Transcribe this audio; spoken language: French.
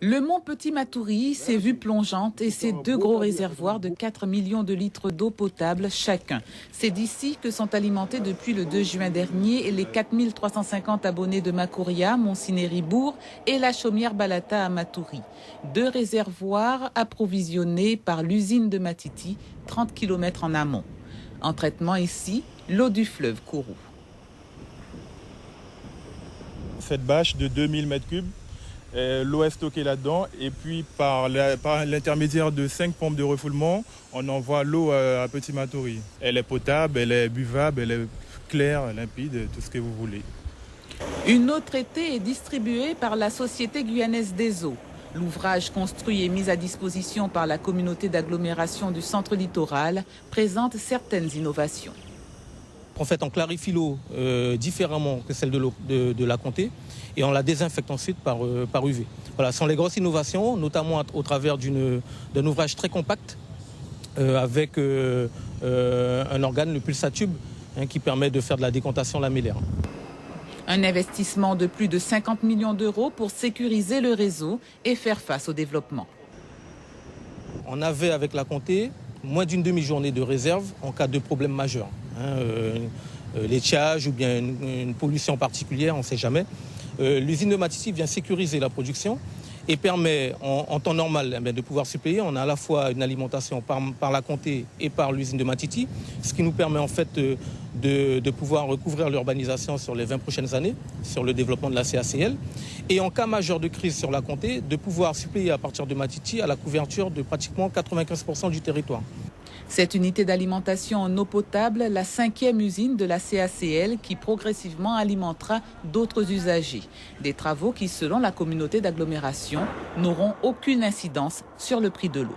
Le mont Petit-Matoury, ses vues plongeantes et ses deux gros réservoirs de 4 millions de litres d'eau potable chacun. C'est d'ici que sont alimentés depuis le 2 juin dernier les 4350 abonnés de Makouria, Montsinéry-Bourg et la chaumière Balata à Matoury. Deux réservoirs approvisionnés par l'usine de Matiti, 30 km en amont. En traitement ici, l'eau du fleuve Kourou. Cette bâche de 2000 m3, l'eau est stockée là-dedans et puis par l'intermédiaire de 5 pompes de refoulement, on envoie l'eau à Petit-Matoury. Elle est potable, elle est buvable, elle est claire, limpide, tout ce que vous voulez. Une eau traitée est distribuée par la Société guyanaise des eaux. L'ouvrage construit et mis à disposition par la communauté d'agglomération du centre littoral présente certaines innovations. En fait, on clarifie l'eau différemment que celle de la Comté et on la désinfecte ensuite par UV. Voilà, ce sont les grosses innovations, notamment au travers d'un ouvrage très compact avec un organe, le pulsatube, qui permet de faire de la décantation lamellaire. Un investissement de plus de 50 millions d'euros pour sécuriser le réseau et faire face au développement. On avait avec la Comté moins d'une demi-journée de réserve en cas de problème majeur. L'étiage ou bien une pollution particulière, on ne sait jamais. L'usine de Matiti vient sécuriser la production et permet en temps normal de pouvoir suppléer. On a à la fois une alimentation par la Comté et par l'usine de Matiti, ce qui nous permet en fait de pouvoir recouvrir l'urbanisation sur les 20 prochaines années, sur le développement de la CACL. Et en cas majeur de crise sur la Comté, de pouvoir suppléer à partir de Matiti à la couverture de pratiquement 95% du territoire. Cette unité d'alimentation en eau potable, la 5e usine de la CACL qui progressivement alimentera d'autres usagers. Des travaux qui, selon la communauté d'agglomération, n'auront aucune incidence sur le prix de l'eau.